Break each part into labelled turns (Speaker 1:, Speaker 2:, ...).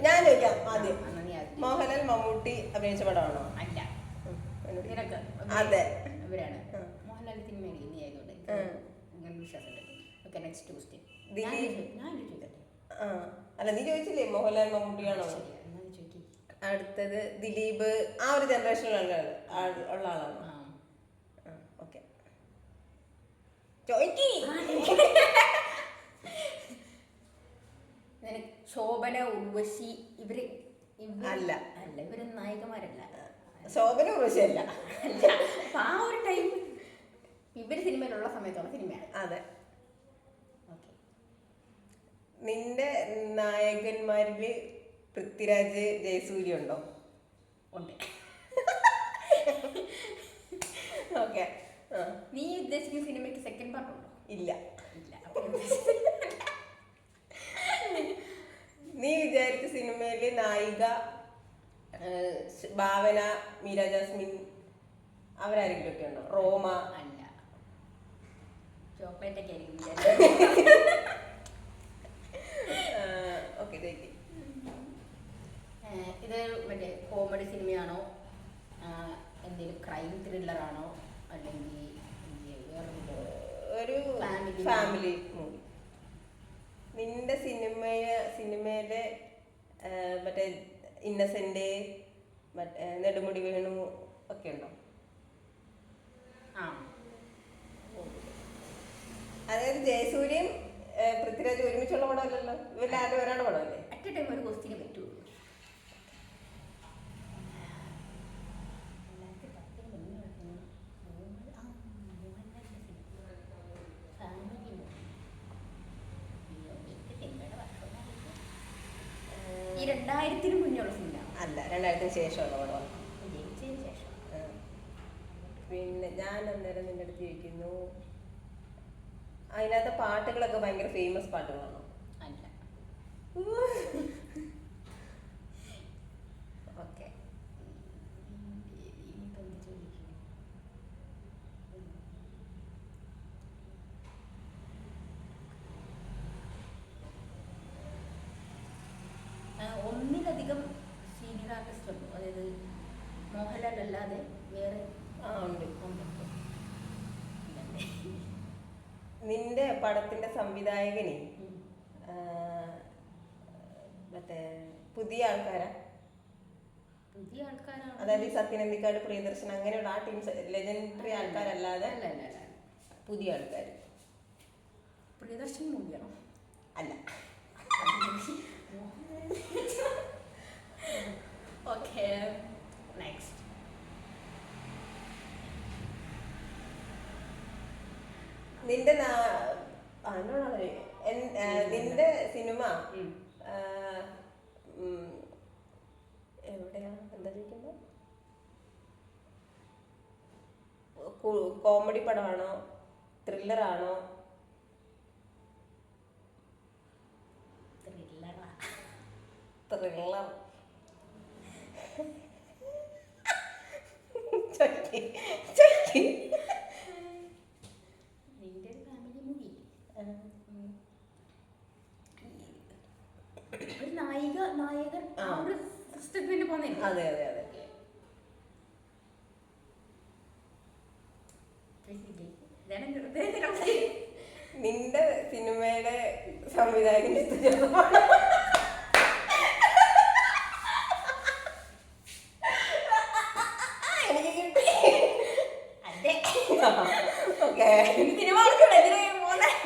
Speaker 1: ഞാൻ ചോദിക്കാം ആദ്യം. മോഹൻലാൽ മമ്മൂട്ടി അഭിനയിച്ച പടമാണോ?
Speaker 2: അല്ല.
Speaker 1: അതെ,
Speaker 2: ഇവരാണ്. മോഹൻലാൽ സിനിമ ആയതുകൊണ്ട് അങ്ങനെ വിശ്വാസമുണ്ട്. Okay, next question.
Speaker 1: അല്ല, നീ ചോദിച്ചില്ലേ മോഹൻലാൽ മമ്മൂട്ടിയാണോ? അടുത്തത് ദിലീപ്. ആ ഒരു ജനറേഷനിലുള്ള ഉള്ള ആളാണോ? ഓക്കെ,
Speaker 2: ശോഭന, ഉർവശി ഇവര്
Speaker 1: അല്ല.
Speaker 2: അല്ല, ഇവര് നായികമാരല്ല.
Speaker 1: ശോഭന ഉർവശി അല്ല.
Speaker 2: ആ ഒരു ടൈം ഇവര് സിനിമയിലുള്ള സമയത്തുള്ള സിനിമയാണ്.
Speaker 1: അതെ.
Speaker 2: ഓക്കെ,
Speaker 1: നിന്റെ നായകന്മാരില് പൃഥ്വിരാജ്, ജയസൂര്യ ഉണ്ടോ?
Speaker 2: ഉണ്ട്.
Speaker 1: ഓക്കെ.
Speaker 2: നീ ഉദ്ദേശിക്കുന്ന സിനിമയ്ക്ക് സെക്കൻഡ് പാർട്ട് ഉണ്ടോ?
Speaker 1: ഇല്ല.
Speaker 2: ഇല്ല.
Speaker 1: നീ വിചാരിച്ച സിനിമയില് നായിക ഭാവന, മീര ജാസ്മിൻ അവരാരെങ്കിലും ഒക്കെ ഉണ്ടോ? റോമ?
Speaker 2: അല്ല, ചോക്ലേറ്റ് ഒക്കെ ആയിരിക്കും.
Speaker 1: ഓക്കെ,
Speaker 2: ഇത് മറ്റേ കോമഡി സിനിമയാണോ, എന്തെങ്കിലും ക്രൈം ത്രില്ലറാണോ, അല്ലെങ്കിൽ
Speaker 1: ഒരു ഫാമിലി മൂവി? നിന്റെ സിനിമയിലെ മറ്റേ ഇന്നസെന്റ്, മറ്റേ നെടുമുടി വേണു ഒക്കെ ഉണ്ടോ? അതായത് ജയസൂര്യൻ പൃഥ്വിരാജ് ഒരുമിച്ചുള്ള പടമല്ലല്ലോ, ഇവരുടെ ഒരാളുടെ പടമല്ലേ?
Speaker 2: അറ്റ് എ ടൈം ഒരു ക്വസ്റ്റ്യന് പറ്റുള്ളൂ. ഈ 2000-ന് മുന്നുള്ള സിനിമ
Speaker 1: അല്ല, 2000-ന് ശേഷമുള്ള പടമാണ്.
Speaker 2: ജനിച്ചതിന് ശേഷം.
Speaker 1: പിന്നെ ഞാൻ അന്നേരം നിന്റെ അടുത്ത് ചോദിക്കുന്നു, അതിനകത്തെ പാട്ടുകളൊക്കെ ഭയങ്കര ഫേമസ് പാട്ടുകളാണോ?
Speaker 2: അല്ല.
Speaker 1: ഓക്കെ.
Speaker 2: ഒന്നിലധികം സീനിയർ ആർട്ടിസ്റ്റ് ഉണ്ടോ? അതായത് മോഹൻലാൽ അല്ലാതെ വേറെ?
Speaker 1: ഉണ്ട്. നിന്റെ പടത്തിന്റെ സംവിധായകനെ മറ്റേ പുതിയ ആൾക്കാരാ?
Speaker 2: പുതിയ ആൾക്കാരാണ്.
Speaker 1: അതായത് സത്യനന്ദിക്കാട്, പ്രിയദർശൻ അങ്ങനെയുള്ള ആ ടീംസ് ലെജൻഡറി ആൾക്കാരല്ലാതെ പുതിയ ആൾക്കാർ.
Speaker 2: പ്രിയദർശൻ മൂവിയാണോ?
Speaker 1: അല്ല.
Speaker 2: Okay, next.
Speaker 1: നിന്റെ നിന്റെ സിനിമ എവിടെയാ? എന്താ ചോദിക്കുമ്പോ കോമഡി പടമാണോ, ത്രില്ലറാണോ? ത്രില്ലർ.
Speaker 2: നിന്റെ ഫാമിലി മൂവി. ഒരു നായകൻ ആ ഒരു സിസ്റ്റത്തിന് പോന്നേ.
Speaker 1: അതെ അതെ അതെ. നിന്റെ സിനിമയുടെ സംവിധായകൻ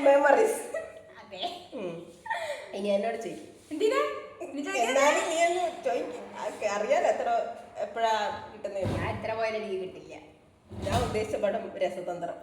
Speaker 1: മെമ്മറീസ്. ഇനി എന്നോട് ചോദിക്കും. എന്നാലും നീ ഒന്ന് ചോദിക്കും. അറിയാലോ എപ്പോഴാ കിട്ടുന്നത്.
Speaker 2: ഞാൻ എത്ര പോയാലും എനിക്ക് കിട്ടില്ല.
Speaker 1: ഞാൻ ഉദ്ദേശിച്ച പടം രസതന്ത്രം.